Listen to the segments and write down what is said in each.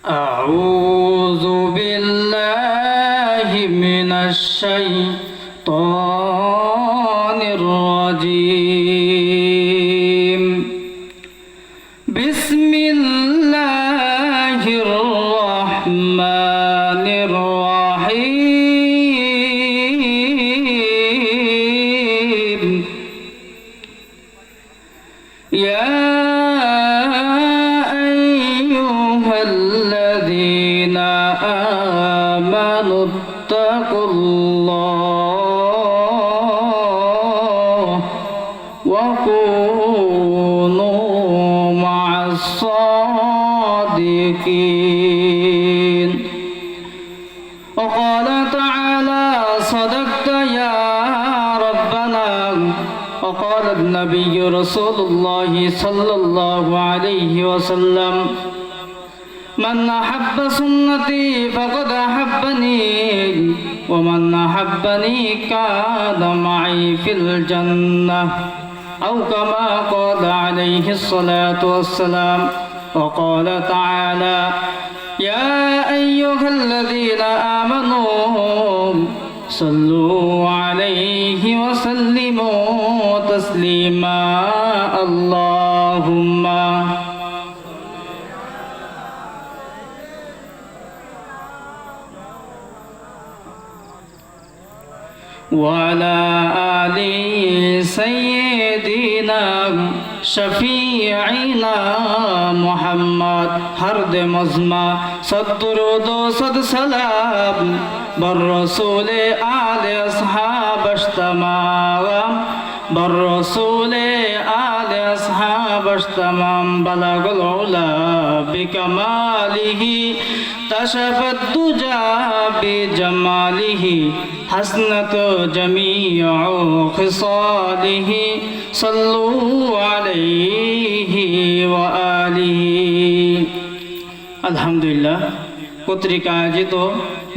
أعوذ بالله من الشيطان الرجيم. بسم الله الرحمن الرحيم. يا آمنوا اتقوا الله وكونوا مع الصادقين. وقال تعالى: صدقت يا ربنا. وقال النبي رسول الله صلى الله عليه وسلم: من أحب سنتي فقد أحبني ومن أحبني كان معي في الجنة، أو كما قال عليه الصلاة والسلام. وقال تعالى: يا أيها الذين آمنوا صلوا عليه وسلموا تسليما. اللهم وعلى آل سيدنا شفيعنا محمد हरद मज़मा सद्दुरूद सद सलाम बर रसूल आले अस्हाब तमाम बर रसूल आले अस्हाब तमाम बलगुल उला बिकमालिही तशफ़त दुजा बिजमालिही हसनत जमीउ खिसालिही सल्लू अलैहि व आलिही। আলহামদুলিল্লাহ কর্তৃক আয়োজিত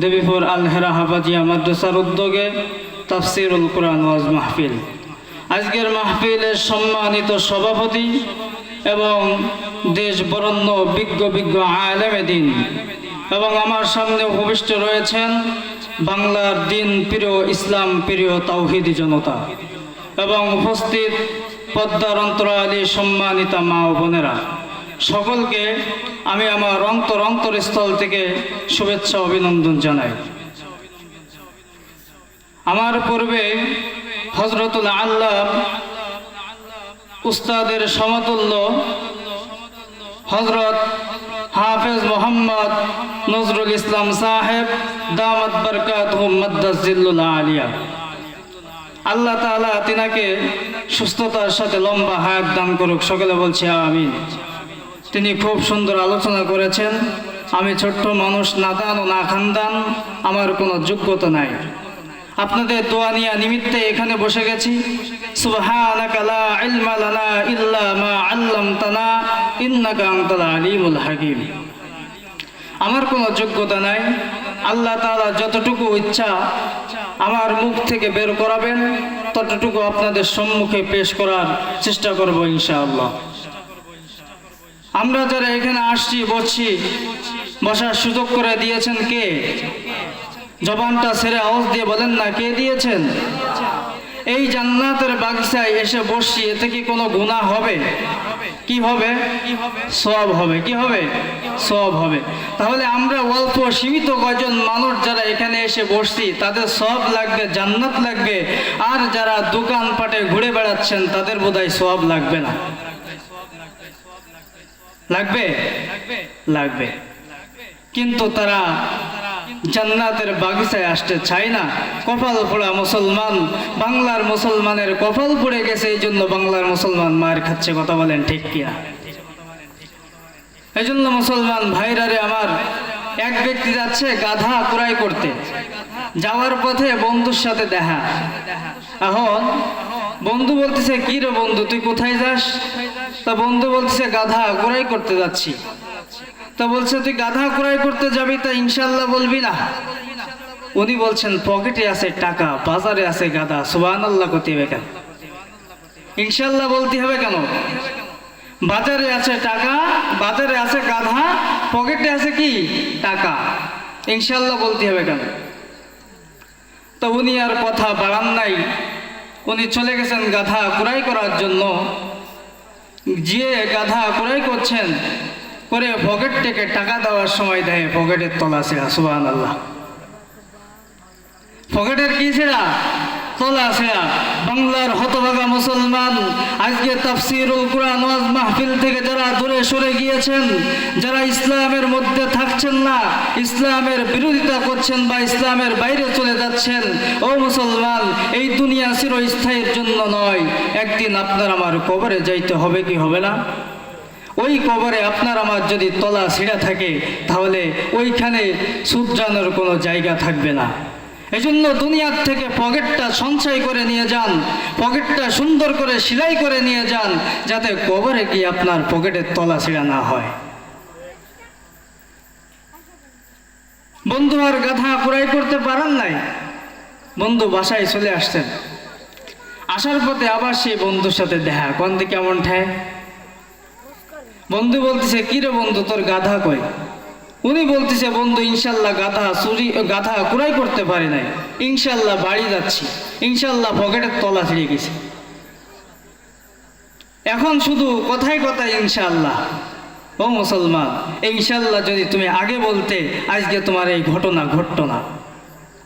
দেবীপুর আল হেরা হাফাজিয়া মাদ্রাসার উদ্যোগে তাফসিরুল কোরআন ওয়াজ মাহফিল। আজকের মাহফিলের সম্মানিত সভাপতি এবং দেশ বরেণ্য বিজ্ঞ আলেমে দ্বীন এবং আমার সামনে উপবিষ্ট রয়েছেন বাংলার দিন প্রিয় ইসলাম প্রিয় তাওহীদি জনতা এবং উপস্থিত পদ্মার অন্তরালী সম্মানিতা মা ও বোনেরা, সকলকে আমি আমার অন্তরস্থল থেকে শুভেচ্ছা অভিনন্দন জানাই। আমার পূর্বে হযরতুল আল্লাম উস্তাদের সমতুল্য হযরত হাফেজ মোহাম্মদ নজরুল ইসলাম সাহেব দামাত বরকাতুহুম মাদ্দাজিল্লুল আলিয়া, আল্লাহ তাআলা তিনাকে সুস্থতার সাথে লম্বা হায়াত দান করুক। সকলে বলছি আমিন। তিনি খুব সুন্দর আলোচনা করেছেন। আমি ছোট্ট মানুষ, নাদান ও না খানদান, আমার কোনো যোগ্যতা নাই। আপনাদের দোয়া নিয়া নিমিত্তে এখানে বসে গেছি। সুবহানাকা লা ইলমা লানা ইল্লা মা আল্লামতানা ইন্নাকা আনতাল আলিমুল হাকিম। আমার কোনো যোগ্যতা নাই। আল্লাহ তাআলা যতটুকু ইচ্ছা আমার মুখ থেকে বের করাবেন ততটুকু আপনাদের সম্মুখে পেশ করার চেষ্টা করব ইনশাআল্লাহ। আমরা যারা এখানে আসছি, বসছি, বসার সুযোগ করে দিয়েছেন কে? জবানটা ছেড়ে আওয়াজ দিয়ে বলেন না, কে দিয়েছেন? এই জান্নাতের বাগিচায় এসে বসছি, এতে কি কোনো গুনাহ হবে? কি হবে? সওয়াব হবে। কি হবে? সওয়াব হবে। তাহলে আমরা অল্প সীমিত কয়জন মানুষ যারা এখানে এসে বসছি তাদের সওয়াব লাগবে, জান্নাত লাগবে, আর যারা দোকানপাটে ঘুরে বেড়াচ্ছেন তাদের বোধহয় সওয়াব লাগবে না। লাগবে? লাগবে। কিন্তু তারা জান্নাতের বাগিচায় আসতে চায় না। কপাল পোড়া মুসলমান, বাংলার মুসলমানের কপাল পড়ে গেছে, এই জন্য বাংলার মুসলমান মার খাচ্ছে। কথা বলেন ঠিক কিনা? এই জন্য মুসলমান ভাইরারে আমার, এক ব্যক্তি যাচ্ছে গাধা ক্রয় করতে, যাওয়ার পথে বন্ধুর সাথে দেখা। এখন বন্ধু বলতেছে, কি রে বন্ধু, তুই কোথায় যাস? তা বন্ধু বলতেছে, গাধা ক্রয় করতে যাচ্ছি। তা বলছে, তুই গাধা ক্রয় করতে যাবি, তা ইনশাআল্লাহ বলবি না? উনি বলছেন, পকেটে আছে টাকা, বাজারে আছে গাধা, সুবহানাল্লাহ করতে হবে কেন? ইনশাআল্লাহ বলতে হবে কেন? বাজারে আছে টাকা, বাজারে আছে গাধা, পকেটে আছে কি টাকা, ইনশাল্লাহ বলতে হবে কেন? তো উনি আর কথা বাড়ান নাই, উনি চলে গেছেন গাধা কুড়াই করার জন্য। গিয়ে গাধা কুড়াই করছেন, করে পকেট থেকে টাকা দেওয়ার সময় দেয় পকেটের তলা ছেঁড়া। সুবহানাল্লাহ, পকেটের কি ছেঁড়া? তলা ছেঁড়া। বাংলার হতভাগা মুসলমান, আজকে তাফসীরুল কুরআন ওয়াজ মাহফিল থেকে যারা দূরে সরে গিয়েছেন, যারা ইসলামের মধ্যে থাকছেন না, ইসলামের বিরোধিতা করছেন বা ইসলামের বাইরে চলে যাচ্ছেন, ও মুসলমান, এই দুনিয়া চিরস্থায়ীর জন্য নয়। একদিন আপনার আমার কবরে যাইতে হবে কি হবে না? ওই কবরে আপনার আমার যদি তলা ছিঁড়া থাকে, তাহলে ওইখানে শুধরানোর কোনো জায়গা থাকবে না। এজন্য দুনিয়ার থেকে পকেটটা সঞ্চয় করে নিয়ে যান, পকেটটা সুন্দর করে সেলাই করে নিয়ে যান, যাতে কবরে গিয়ে আপনার পকেটের তলা ছিঁড়া না হয়। বন্ধু আর গাধা কুড়াই করতে পারেন নাই, বন্ধু বাসায় চলে আসছেন। আসার পথে আবার সেই বন্ধুর সাথে দেখা, কোন দিকে কেমন ঠায়? বন্ধু বলতেছে, কি রে বন্ধু, তোর গাধা কই? উনি বলতেছে, বন্ধু ইনশাল্লাহ গাধা কুড়াই করতে পারি নাই, ইনশাল্লাহ বাড়ি যাচ্ছি, ইনশাল্লাহ পকেটের তলা ছিঁড়ে গেছে। এখন শুধু কথায় কথায় ইনশাল্লাহ। ও মুসলমান, ইনশাল্লাহ যদি তুমি আগে বলতে, আজকে তোমার এই ঘটনা ঘটতো না।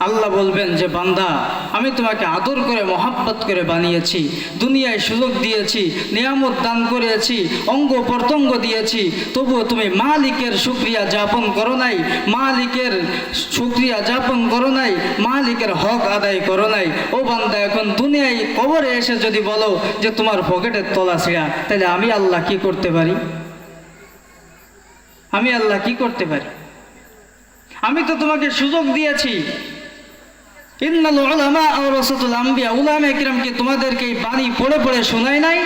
আল্লাহ বলবেন যে, বান্দা, আমি তোমাকে আদর করে মহাব্বত করে বানিয়েছি, দুনিয়ায় সুযোগ দিয়েছি, নিয়ামত দান করেছি, অঙ্গ প্রত্যঙ্গ দিয়েছি, তবুও তুমি মালিকের শুকরিয়া যাপন করো নাই, মালিকের শুকরিয়া যাপন করো নাই, মালিকের হক আদায় করো নাই। ও বান্দা, এখন দুনিয়ায় কবরে এসে যদি বলো যে তোমার পকেটের তলা ছিঁড়া, তাহলে আমি আল্লাহ কি করতে পারি? আমি আল্লাহ কি করতে পারি? আমি তো তোমাকে সুযোগ দিয়েছি। ইন্নাল উলামা ওয়ারাসাতুল আম্বিয়া, উলামা ইকরামকে তোমাদেরকে এই বাণী পড়ে পড়ে শোনায় নাই?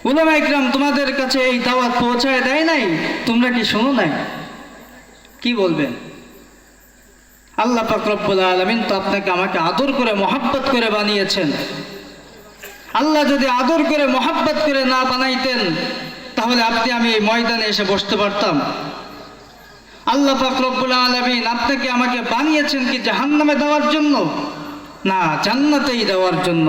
উলামা ইকরাম তোমাদের কাছে এই দাওয়াত পৌঁছায় দেয় নাই? তোমরা কি শোনো নাই? কি বলবেন? আল্লাহ পাক রব্বুল আলামিন তো আপনাকে আমাকে আদর করে মহাব্বত করে বানিয়েছেন। আল্লাহ যদি আদর করে মহাব্বত করে না বানাইতেন, তাহলে আপনি আমি এই ময়দানে এসে বসতে পারতাম? আল্লাহ পাক রব্বুল আলামিন আপনাকে আমাকে বানিয়েছেন কি জাহান্নামে দেওয়ার জন্য? না, জান্নাতেই দেওয়ার জন্য।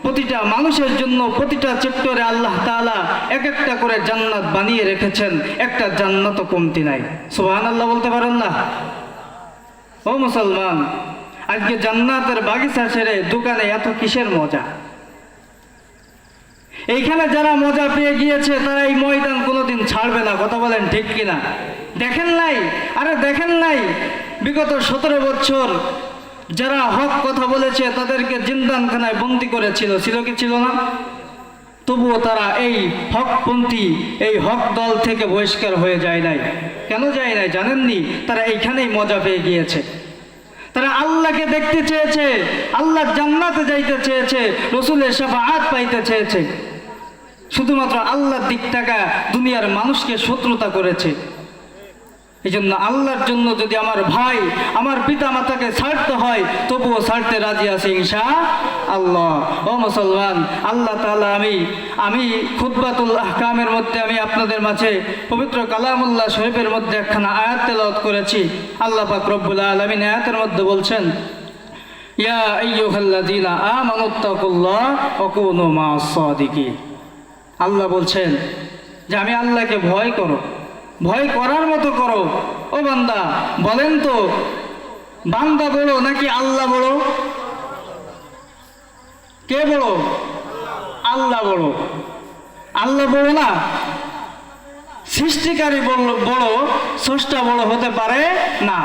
প্রতিটা মানুষের জন্য প্রতিটা সেক্টরে আল্লাহ তাআলা এক একটা করে জান্নাত বানিয়ে রেখেছেন, একটা জান্নাতও কমতি নাই। সুবহানাল্লাহ বলতে পারেন না? ও মুসলমান, আজকে জান্নাতের বাগিচা ছেড়ে দোকানে এত কিসের মজা? এইখানে যারা মজা পেয়ে গিয়েছে তারা এই ময়দান কোনোদিন ছাড়বে না। কথা বলেন ঠিক কিনা? দেখেন নাই? আরে দেখেন নাই, বিগত 17 বছর যারা হক কথা বলেছে তাদেরকে জিন্দানখানায় বন্দি করেছিল, ছিল কি ছিল না? তবুও তারা এই হকপন্থী, এই হক দল থেকে বহিষ্কার হয়ে যায় নাই। কেন যায় নাই জানেননি? তারা এইখানেই মজা পেয়ে গিয়েছে। তারা আল্লাহকে দেখতে চেয়েছে, আল্লাহ জান্নাতে যাইতে চেয়েছে, রসুলের শাফাআত পাইতে চেয়েছে। শুধুমাত্র আল্লাহর দিক থেকে দুনিয়ার মানুষকে শত্রুতা করেছে। এই জন্য আল্লাহর জন্য যদি আমার ভাই, আমার পিতা মাতাকে ছাড়তে হয়, তবুও ছাড়তে রাজি আছে ইনশাআল্লাহ। ও মুসলমান, আল্লাহ তাআলা আমি খুতবাতুল আহকামের মধ্যে আমি আপনাদের মাঝে পবিত্র কালামুল্লাহ শরীফের মধ্যে একখানা আয়াত তেলাওয়াত করেছি। আল্লাহ পাক রব্বুল আলামিন আয়াতের মধ্যে বলছেন, ইয়া আইয়ুহাল্লাযীনা আমানুত্তাকুল্লাহ ওয়া কুনু মা'আস সাদিকিন। আল্লাহ বলছেন যে আমি আল্লাহকে ভয় করো, ভয় করার মতো করো। ও বান্দা, বলেন তো, বান্দা বলো নাকি আল্লাহ বলো? কে বলো? আল্লাহ বলো। আল্লাহ বলো না? সৃষ্টিকারী বড়, স্রষ্টা বড় হতে পারে না।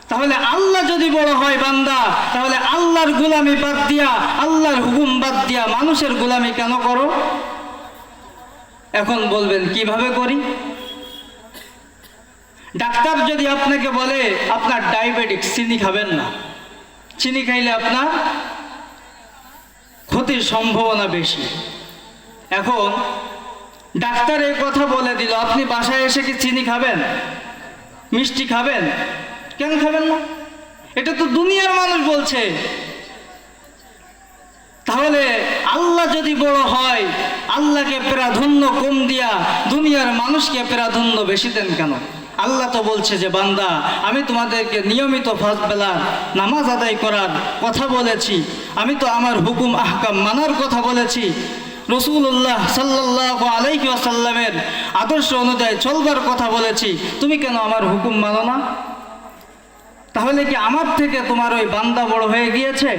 তাহলে আল্লাহ যদি বড় হয় বান্দা, তাহলে আল্লাহর গোলামি বাদ দিয়া, আল্লাহর হুকুম বাদ দিয়া মানুষের গোলামি কেন করো? এখন বলবেন কিভাবে করি? ডাক্তার যদি আপনাকে বলে আপনার ডায়াবেটিস, চিনি খাবেন না, চিনি খাইলে আপনার ক্ষতির সম্ভাবনা বেশি। এখন ডাক্তার এই কথা বলে দিল, আপনি বাসায় এসে কি চিনি খাবেন, মিষ্টি খাবেন? কেন খাবেন না? এটা তো দুনিয়ার মানুষ বলছে। তাহলে আল্লাহ যদি বড় হয়, আল্লাহকে প্রাধান্য কম দিয়া দুনিয়ার মানুষকে প্রাধান্য বেশি দেন কেন? আল্লাহ তো বলছে যে বান্দা, আমি তোমাদেরকে নিয়মিত পাঁচ বেলা নামাজ আদায় করার কথা বলেছি, আমি তো আমার হুকুম আহকাম মানার কথা বলেছি, রাসূলুল্লাহ সাল্লাল্লাহু আলাইহি ওয়াসাল্লামের আদর্শ অনুযায়ী চলবার কথা বলেছি, তুমি কেন আমার হুকুম মানো না? তাহলে কি আমার থেকে তোমার ওই বান্দা বড় হয়ে গিয়েছে?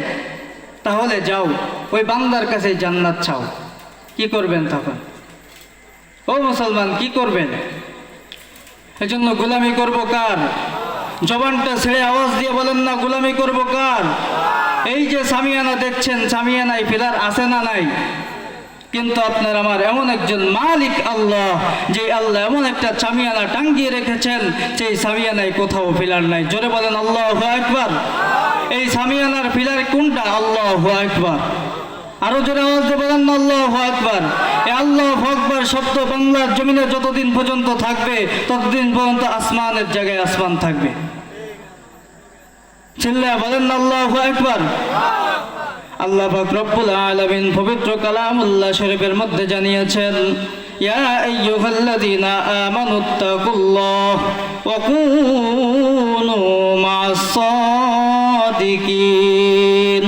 তাহলে যাও ওই বান্দার কাছে জান্নাত চাও। কি করবেন তখন? ও মুসলমান, কি করবেন? এজন্য গোলামি করব কার? জবানটা ছেড়ে আওয়াজ দিয়ে বলেন না, গোলামি করব কার? এই যে সামিয়ানা দেখছেন, সামিয়ানায় পিলার আছে না নাই? কিন্তু আপনার আমার এমন একজন মালিক আল্লাহ, যে আল্লাহ এমন একটা সামিয়ানা টাঙ্গিয়ে রেখেছেন, সেই সামিয়ানায় কোথাও পিলার নাই। জোরে বলেন আল্লাহু আকবার। এই সামিয়ানার পিলার কোনটা? আল্লাহু আকবার। আরো জোরে আওয়াজ দিয়ে বলেন না আল্লাহু আকবার। এই আল্লাহু আকবার শব্দ বাংলার জমিনে যতদিন পর্যন্ত থাকবে, ততদিন পর্যন্ত আসমানের জায়গায় আসমান থাকবে। চিল্লায়া বলেন না আল্লাহু আকবার। আল্লাহ পাক রব্বুল আলামিন পবিত্র কালামুল্লাহ শরীফের মধ্যে জানিয়েছেন, ইয়া আইয়ুহাল্লাযীনা আমানুত্তাকুল্লাহ ওয়া কুনু মা'আস সাদিকিন।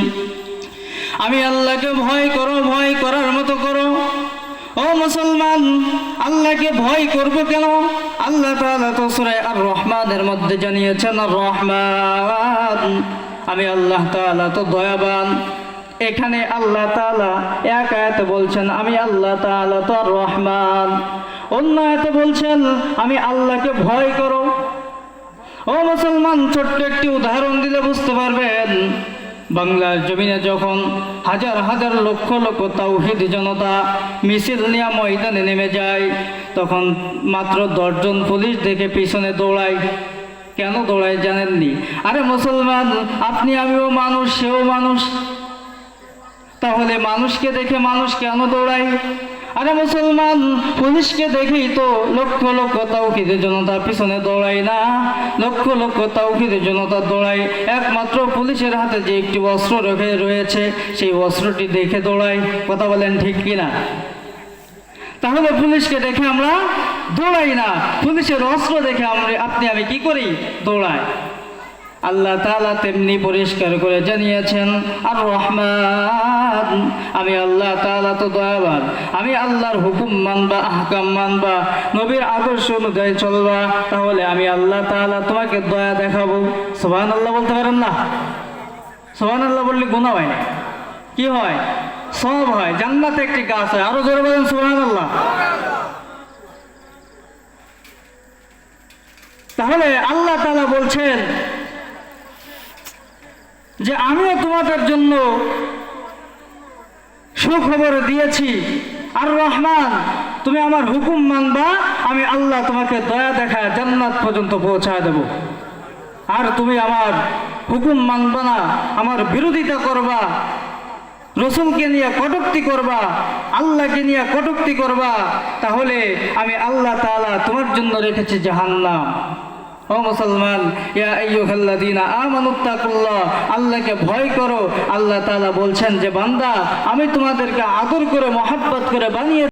আমি আল্লাহকে ভয় করো, ভয় করার মতো করো। ও মুসলমান, আল্লাহকে ভয় করব কেন? আল্লাহ তাআলা তো সূরা আর রহমানের মধ্যে জানিয়েছেন, আর রহমান, আমি আল্লাহ তাআলা তো দয়াবান। এখানে আল্লাহ তাআলা এক আয়াতে বলছেন আমি আল্লাহ তাআলা তো আর রহমান, অন্য আয়াতে বলছেন আমি আল্লাহকে ভয় করো। ও মুসলমান, ছোট্ট একটি উদাহরণ দিলে বুঝতে পারবেন। বাংলার জমিনে যখন হাজার হাজার লক্ষ লক্ষ তাওহীদ জনতা মিছিল নিয়ে ময়দানে নেমে যায়, তখন মাত্র 10 জন পুলিশ দেখে পিছনে দৌড়ায়। কেন দৌড়ায় জানেননি? আরে মুসলমান, আপনি আমিও মানুষ, সেও মানুষ, তাহলে মানুষকে দেখে মানুষ কেন দৌড়ায়? আরে মুসলমান, পুলিশকে দেখেই তো লক্ষ লক্ষ তাওহীদের জনতা পিছনে দৌড়ায় না। লক্ষ লক্ষ তাওহীদের জনতা দৌড়ায় একমাত্র পুলিশের হাতে যে একটি অস্ত্র রয়েছে, সেই অস্ত্রটি দেখে দৌড়ায়। কথা বলেন ঠিক কিনা? তাহলে পুলিশকে দেখে আমরা দৌড়াই না, পুলিশের অস্ত্র দেখে আপনি আমি কি করি? দৌড়াই। আল্লাহ তাআলা তেমনি পরিষ্কার করে জানিয়েছেন, আর রহমান, আমি আল্লাহ তাআলা তো দয়াবান। আমি আল্লাহর হুকুম মানবা, আহকাম মানবা, নবীর আদর্শ অনুযায়ী চলবা, তাহলে আমি আল্লাহ তাআলা তোমাকে দয়া দেখাবো। সুবহানাল্লাহ বলতে পারেন না? সুবহানাল্লাহ বললে গুনাহ হয় না, কি হয়? সওয়াব হয়, জান্নাতে একটি গাছ হয়। আরো জোরে বলেন সুবহানাল্লাহ। তাহলে আল্লাহ তাআলা বলছেন যে আমিও তোমাদের জন্য সুখবর দিয়েছি, আর রহমান, তুমি আমার হুকুম মানবা, আমি আল্লাহ তোমাকে দয়া দেখায় জান্নাত পর্যন্ত পৌঁছায় দেব। আর তুমি আমার হুকুম মানবা না, আমার বিরোধিতা করবা, রসুলকে নিয়ে কটূক্তি করবা, আল্লাহকে নিয়ে কটূক্তি করবা, তাহলে আমি আল্লাহ তাআলা তোমার জন্য রেখেছি জাহান্নাম। ও মুসলমান, ইয়া আইয়ুহাল্লাযীনা আমানুত্তাকুল্লাহ, আল্লাহকে ভয় করো। আল্লাহ তাআলা বলছেন যে বান্দা, আমি তোমাদেরকে আদর করে মহব্বত করে বানিয়ে